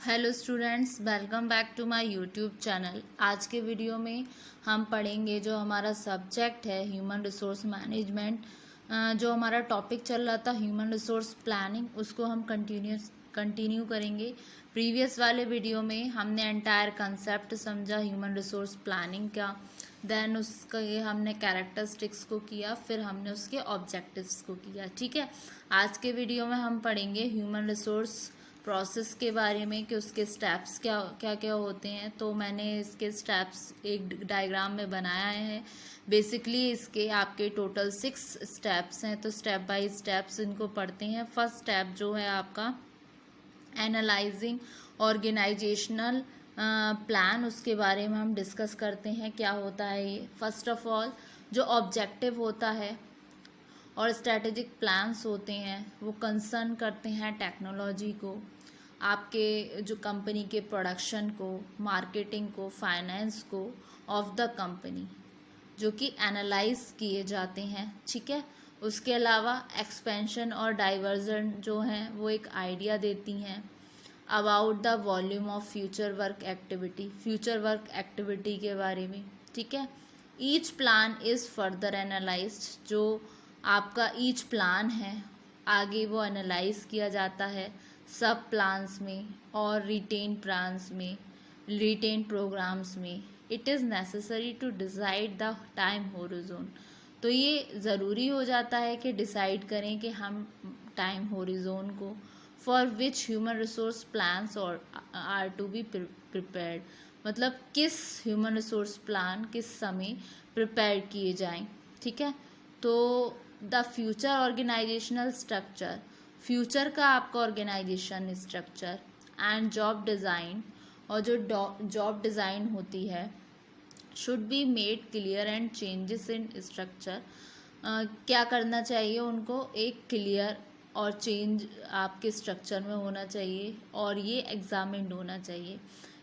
Hello students, welcome back to my YouTube channel. आज के video में हम पढ़ेंगे जो हमारा सब्जेक्ट है ह्यूमन रिसोर्स मैनेजमेंट। जो हमारा टॉपिक चल रहा था ह्यूमन रिसोर्स प्लानिंग, उसको हम कंटिन्यू करेंगे। प्रीवियस वाले वीडियो में हमने एंटायर कंसेप्ट समझा ह्यूमन रिसोर्स प्लानिंग का, देन उसका ये हमने कैरेक्टरिस्टिक्स को किया, फिर हमने उसके ऑब्जेक्टिव्स को किया। ठीक है, आज के वीडियो में हम पढ़ेंगे ह्यूमन रिसोर्स प्रोसेस के बारे में कि उसके स्टेप्स क्या क्या क्या होते हैं। तो मैंने इसके स्टेप्स एक डायग्राम में बनाया है। बेसिकली इसके आपके टोटल 6 स्टेप्स हैं, तो स्टेप बाय स्टेप्स इनको पढ़ते हैं। फर्स्ट स्टेप जो है आपका एनालाइजिंग ऑर्गेनाइजेशनल प्लान, उसके बारे में हम डिस्कस करते हैं क्या होता है ये। फर्स्ट ऑफ ऑल जो ऑब्जेक्टिव होता है और स्ट्रेटेजिक प्लान्स होते हैं वो कंसर्न करते हैं टेक्नोलॉजी को, आपके जो कंपनी के प्रोडक्शन को, मार्केटिंग को, फाइनेंस को ऑफ द कंपनी, जो कि एनालाइज किए जाते हैं। ठीक है, उसके अलावा एक्सपेंशन और डाइवर्जन जो हैं वो एक आइडिया देती हैं about the volume of future work activity के बारे में। ठीक है, each plan is further analysed. जो आपका ईच प्लान है आगे वो एनालाइज किया जाता है सब प्लान्स में और रिटेन प्रोग्राम्स में। It is necessary to decide the time horizon. तो ये ज़रूरी हो जाता है कि डिसाइड करें कि हम टाइम होरिजोन को for which human resource plans और आर टू बी प्रिपेयर्ड, मतलब किस ह्यूमन रिसोर्स प्लान किस समय प्रिपेयर किए जाएं। ठीक है, तो the future organisational structure, future का आपका organisation structure and job design, और जो जॉब डिज़ाइन होती है should be made clear and changes in structure. क्या करना चाहिए उनको, एक क्लियर और चेंज आपके स्ट्रक्चर में होना चाहिए और ये एग्जामिन्ड होना चाहिए।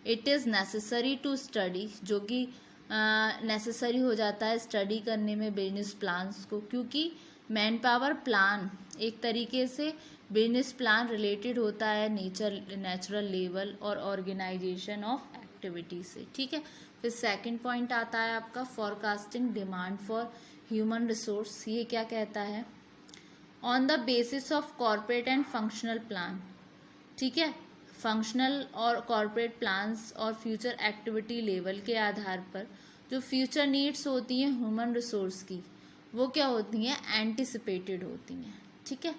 It is necessary to study, जो कि नेसेसरी हो जाता है स्टडी करने में बिजनेस प्लान्स को, क्योंकि मैन पावर प्लान एक तरीके से बिजनेस प्लान रिलेटेड होता है नेचुरल लेवल और ऑर्गेनाइजेशन ऑफ एक्टिविटी से। ठीक है, फिर सेकंड पॉइंट आता है आपका forecasting demand for human resource. ये क्या कहता है, on the basis of corporate and functional plan. ठीक है, फंक्शनल और कॉर्पोरेट प्लान्स और फ्यूचर एक्टिविटी लेवल के आधार पर जो फ्यूचर नीड्स होती हैं ह्यूमन रिसोर्स की, वो क्या होती हैं, एंटिसिपेटेड होती हैं। ठीक है,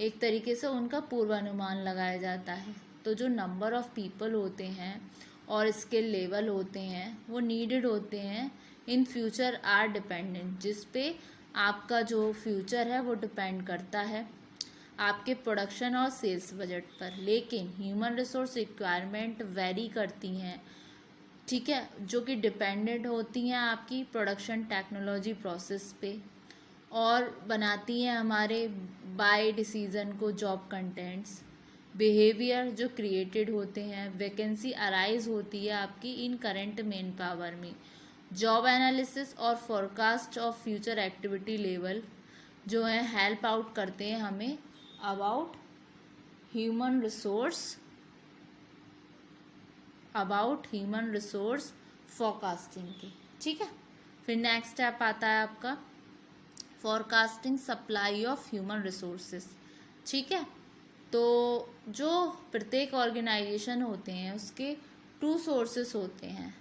एक तरीके से उनका पूर्वानुमान लगाया जाता है। तो जो नंबर ऑफ पीपल होते हैं और स्किल लेवल होते हैं वो नीडेड होते हैं इन फ्यूचर आर डिपेंडेंट, जिस पे आपका जो फ्यूचर है वो डिपेंड करता है आपके प्रोडक्शन और सेल्स बजट पर। लेकिन ह्यूमन रिसोर्स रिक्वायरमेंट वेरी करती हैं। ठीक है, जो कि डिपेंडेंट होती हैं आपकी प्रोडक्शन टेक्नोलॉजी प्रोसेस पे और बनाती हैं हमारे बाय डिसीजन को जॉब कंटेंट्स, बिहेवियर जो क्रिएटेड होते हैं, वैकेंसी अराइज होती है आपकी इन करंट मेन पावर में। जॉब एनालिसिस और forecast of future activity level जो है हेल्प आउट करते हैं हमें अबाउट ह्यूमन रिसोर्स फोरकास्टिंग के। ठीक है, फिर नेक्स्ट स्टेप आता है आपका forecasting supply of human resources. ठीक है, तो जो प्रत्येक ऑर्गेनाइजेशन होते हैं उसके 2 सोर्सेस होते हैं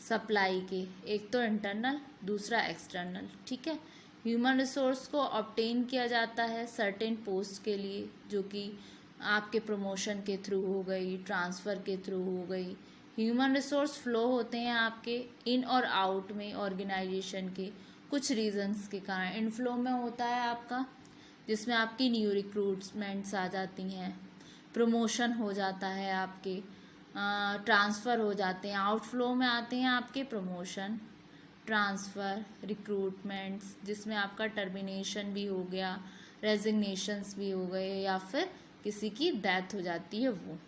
सप्लाई के, एक तो इंटरनल, दूसरा एक्सटर्नल। ठीक है, ह्यूमन रिसोर्स को ऑब्टेन किया जाता है सर्टेन पोस्ट के लिए, जो कि आपके प्रमोशन के थ्रू हो गई, ट्रांसफ़र के थ्रू हो गई। ह्यूमन रिसोर्स फ्लो होते हैं आपके इन और आउट में ऑर्गेनाइजेशन के कुछ रीजंस के कारण। इनफ्लो में होता है आपका जिसमें आपकी न्यू रिक्रूटमेंट्स आ जाती हैं, प्रमोशन हो जाता है आपके, ट्रांसफ़र हो जाते हैं। आउटफ्लो में आते हैं आपके प्रमोशन, ट्रांसफ़र, रिक्रूटमेंट्स, जिसमें आपका टर्मिनेशन भी हो गया, रेजिग्नेशंस भी हो गए, या फिर किसी की डेथ हो जाती है वो।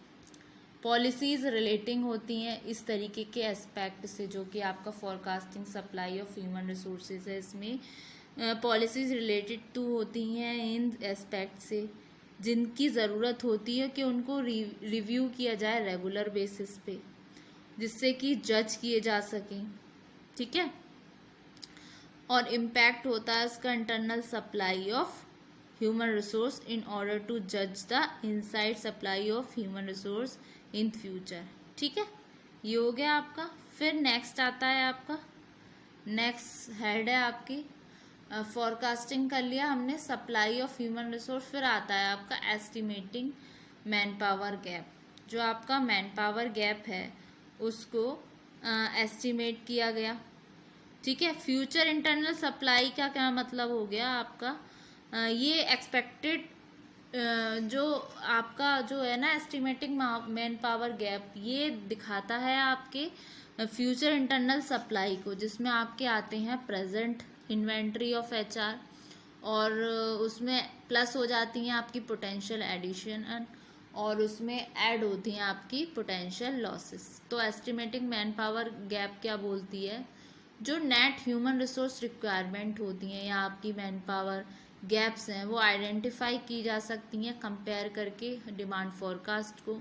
पॉलिसीज़ रिलेटिंग होती हैं इस तरीके के एस्पेक्ट से, जो कि आपका forecasting supply of human resources है। इसमें पॉलिसीज़ रिलेटेड टू होती हैं इन एस्पेक्ट से जिनकी ज़रूरत होती है कि उनको रिव्यू किया जाए रेगुलर बेसिस पे, जिससे कि जज किए जा सकें, ठीक है। और इम्पैक्ट होता है इसका internal supply of human resource in order to जज the inside supply of human resource in future, ठीक है। ये हो गया आपका। फिर नेक्स्ट आता है आपका, नेक्स्ट हेड है आपकी फोरकास्टिंग कर लिया हमने सप्लाई ऑफ ह्यूमन रिसोर्स। फिर आता है आपका एस्टिमेटिंग मैन पावर गैप। जो आपका मैन पावर गैप है उसको एस्टिमेट किया गया, ठीक है। फ्यूचर इंटरनल सप्लाई का क्या मतलब हो गया आपका, ये एक्सपेक्टेड जो आपका जो है ना एस्टिमेटिंग मैन पावर गैप, ये दिखाता है आपके फ्यूचर इंटरनल सप्लाई को, जिसमें आपके आते हैं प्रेजेंट इन्वेंट्री ऑफ एचआर, और उसमें प्लस हो जाती हैं आपकी पोटेंशियल एडिशन, और उसमें ऐड होती हैं आपकी पोटेंशियल लॉसेस। तो एस्टिमेटिंग मैन पावर गैप क्या बोलती है, जो नेट ह्यूमन रिसोर्स रिक्वायरमेंट होती हैं या आपकी मैन पावर गैप्स हैं, वो आइडेंटिफाई की जा सकती हैं कंपेयर करके डिमांड फोरकास्ट को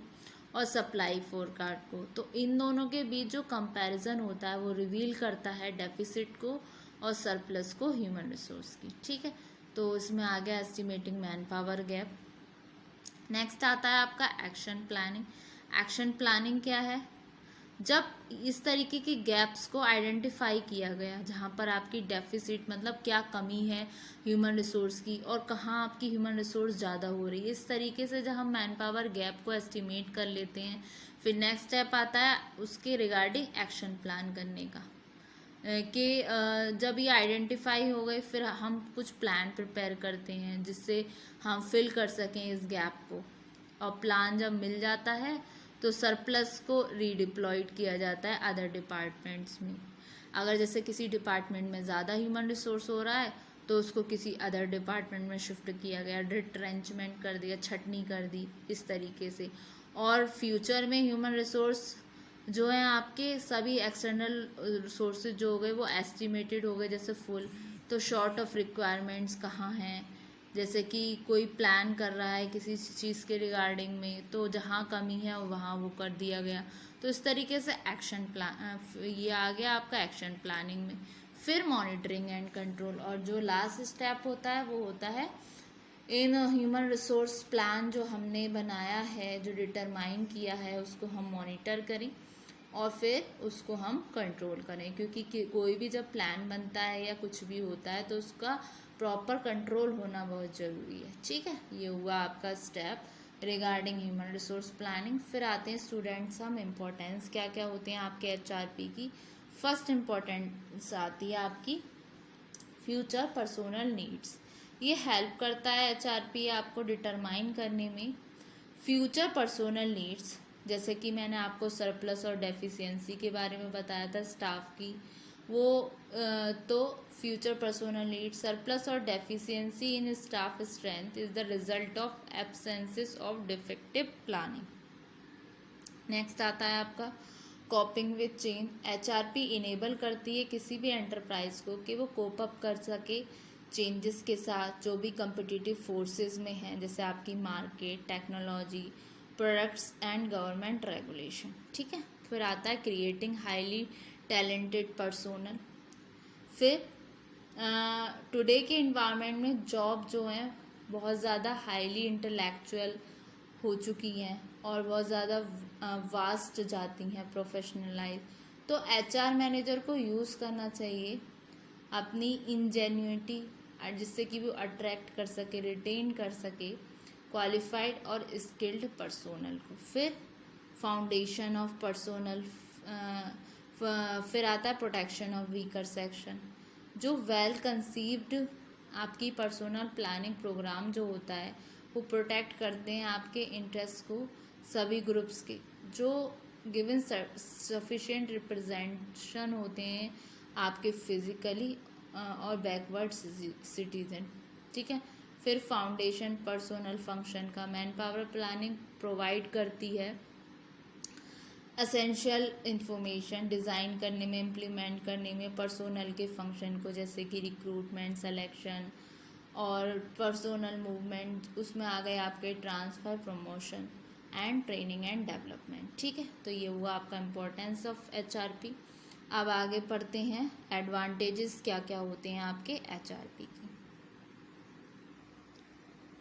और सप्लाई फोरकास्ट को। तो इन दोनों के बीच जो कंपैरिजन होता है वो रिवील करता है डेफिसिट को और सरप्लस को ह्यूमन रिसोर्स की, ठीक है। तो इसमें आ गया estimating man power gap. Next आता है आपका एक्शन प्लानिंग। एक्शन प्लानिंग क्या है, जब इस तरीके की गैप्स को आइडेंटिफाई किया गया जहाँ पर आपकी डेफिसिट मतलब क्या कमी है ह्यूमन रिसोर्स की और कहाँ आपकी ह्यूमन रिसोर्स ज़्यादा हो रही है, इस तरीके से जब हम मैन पावर गैप को एस्टिमेट कर लेते हैं, फिर नेक्स्ट स्टेप आता है उसके रिगार्डिंग एक्शन प्लान करने का, कि जब ये आइडेंटिफाई हो गए फिर हम कुछ प्लान प्रिपेयर करते हैं जिससे हम फिल कर सकें इस गैप को। और प्लान जब मिल जाता है तो सरप्लस को रीडिप्लॉयड किया जाता है अदर डिपार्टमेंट्स में। अगर जैसे किसी डिपार्टमेंट में ज़्यादा ह्यूमन रिसोर्स हो रहा है तो उसको किसी अदर डिपार्टमेंट में शिफ्ट किया गया, रिट्रेंचमेंट कर दिया, छटनी कर दी, इस तरीके से। और फ्यूचर में ह्यूमन रिसोर्स जो है आपके सभी एक्सटर्नल सोर्सेज जो हो गए वो एस्टिमेटेड हो गए जैसे फुल। तो शॉर्ट ऑफ रिक्वायरमेंट्स कहाँ हैं, जैसे कि कोई प्लान कर रहा है किसी चीज़ के रिगार्डिंग में तो जहाँ कमी है वहाँ वो कर दिया गया। तो इस तरीके से एक्शन प्लान ये आ गया आपका एक्शन प्लानिंग में। फिर मॉनिटरिंग एंड कंट्रोल, और जो लास्ट स्टेप होता है वो होता है इन ह्यूमन रिसोर्स प्लान जो हमने बनाया है, जो डिटरमाइन किया है, उसको हम मॉनिटर करें और फिर उसको हम कंट्रोल करें, क्योंकि कोई भी जब प्लान बनता है या कुछ भी होता है तो उसका प्रॉपर कंट्रोल होना बहुत ज़रूरी है, ठीक है। ये हुआ आपका step regarding human resource planning. फिर आते हैं स्टूडेंट्स हम इम्पोर्टेंस क्या क्या होते हैं आपके एचआरपी की। फर्स्ट इम्पोर्टेंस आती है आपकी फ्यूचर पर्सोनल नीड्स। ये हेल्प करता है एचआरपी आपको डिटरमाइन करने में फ्यूचर पर्सोनल नीड्स, जैसे कि मैंने आपको सरप्लस और डेफिशिएंसी के बारे में बताया था स्टाफ की, वो तो फ्यूचर पर्सोनल नीड सरप्लस और deficiency in staff strength is the result of absences of defective planning. Next आता है आपका coping with change. HRP enable करती है किसी भी एंटरप्राइज को कि वो कोप अप कर सके चेंजेस के साथ जो भी कम्पिटिटिव फोर्सेस में हैं, जैसे आपकी market, technology, products and government regulation, ठीक है। फिर आता है क्रिएटिंग हाईली टैलेंटेड पर्सोनल। फिर टुडे के इन्वायरमेंट में जॉब जो है बहुत ज़्यादा हाईली इंटेलेक्चुअल हो चुकी हैं और बहुत ज़्यादा वास्ट जाती हैं, प्रोफेशनलाइज। तो एचआर मैनेजर को यूज़ करना चाहिए अपनी इंजेन्युइटी, जिससे कि वो अट्रैक्ट कर सके, रिटेन कर सके क्वालिफाइड और स्किल्ड पर्सोनल को। फिर फाउंडेशन ऑफ पर्सोनल, फिर आता है प्रोटेक्शन ऑफ वीकर सेक्शन। जो वेल कंसीव्ड आपकी पर्सोनल प्लानिंग प्रोग्राम जो होता है वो प्रोटेक्ट करते हैं आपके इंटरेस्ट को सभी ग्रुप्स के, जो गिवन सफिशिएंट रिप्रेजेंटेशन होते हैं आपके फिजिकली और बैकवर्ड सिटीजन, ठीक है। फिर फाउंडेशन पर्सोनल फंक्शन का मैन पावर प्लानिंग प्रोवाइड करती है एसेंशियल इंफॉर्मेशन डिज़ाइन करने में, इम्प्लीमेंट करने में पर्सोनल के फंक्शन को, जैसे कि रिक्रूटमेंट, सिलेक्शन और पर्सोनल मूवमेंट, उसमें आ गए आपके transfer, promotion and training and development. ठीक है, तो ये हुआ आपका इम्पोर्टेंस ऑफ HRP। अब आगे पढ़ते हैं एडवांटेजेस क्या क्या होते हैं आपके HRP के।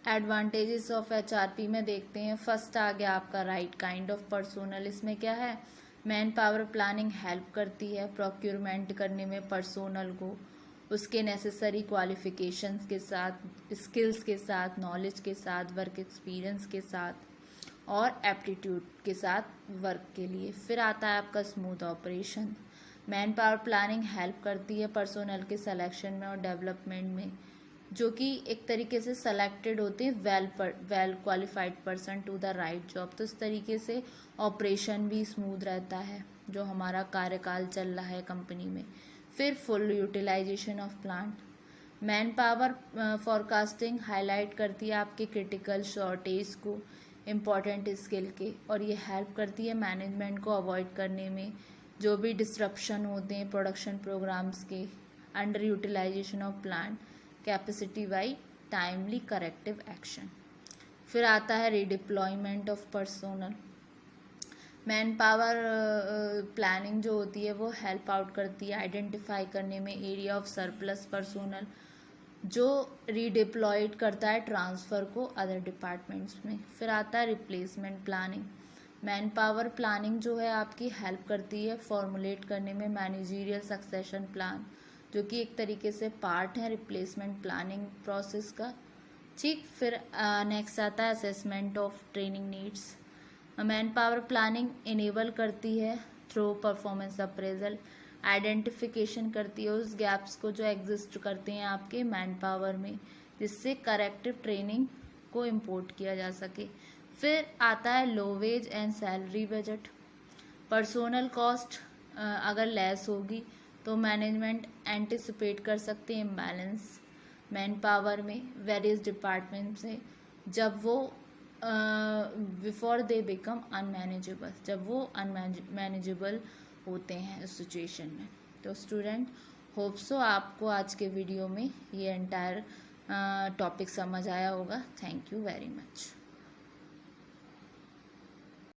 एडवांटेजेस ऑफ HRP में देखते हैं, फर्स्ट आ गया आपका राइट काइंड ऑफ पर्सोनल। इसमें क्या है, मैन पावर प्लानिंग हेल्प करती है प्रोक्योरमेंट करने में पर्सोनल को, उसके नेसेसरी क्वालिफिकेशंस के साथ, स्किल्स के साथ, नॉलेज के साथ, वर्क एक्सपीरियंस के साथ और एप्टीट्यूड के साथ वर्क के लिए। फिर आता है आपका smooth operation. Man power planning help करती है पर्सोनल के सिलेक्शन में और डेवलपमेंट में, जो कि एक तरीके से सेलेक्टेड होते हैं well qualified person to the right job. तो इस तरीके से ऑपरेशन भी स्मूथ रहता है जो हमारा कार्यकाल चल रहा है कंपनी में। फिर full utilisation of plant. Man power forecasting highlight करती है आपके क्रिटिकल शॉर्टेज को इम्पॉर्टेंट स्किल के, और ये हेल्प करती है मैनेजमेंट को अवॉइड करने में जो भी डिसरप्शन होते हैं प्रोडक्शन प्रोग्राम्स के। Under utilization of plant capacity by timely corrective action. फिर आता है redeployment of personnel. Manpower planning जो होती है वो हेल्प आउट करती है आइडेंटिफाई करने में एरिया ऑफ सरप्लस पर्सोनल, जो रीडिप्लॉयड करता है ट्रांसफ़र को अदर डिपार्टमेंट्स में। फिर आता है replacement planning. Man power planning जो है आपकी हेल्प करती है फॉर्मुलेट करने में मैनेजरियल सक्सेशन प्लान, जो कि एक तरीके से पार्ट है रिप्लेसमेंट प्लानिंग प्रोसेस का। ठीक, फिर नेक्स्ट आता है assessment of training needs. Man power planning enable करती है थ्रू परफॉर्मेंस अप्रेजल, आइडेंटिफिकेशन करती है उस गैप्स को जो एग्जिस्ट करते हैं आपके मैन पावर में, जिससे करेक्टिव ट्रेनिंग को इम्पोर्ट किया जा सके। फिर आता है low wage and salary budget. Personnel cost अगर लेस होगी तो मैनेजमेंट एंटिसिपेट कर सकते हैं इम्बैलेंस मैन पावर में वेरियस डिपार्टमेंट से, जब वो बिफोर दे बिकम अनमैनेजेबल, जब वो अनमैनेजेबल होते हैं इस सिचुएशन में। तो स्टूडेंट, होप सो आपको आज के वीडियो में ये एंटायर टॉपिक समझ आया होगा। Thank you very much.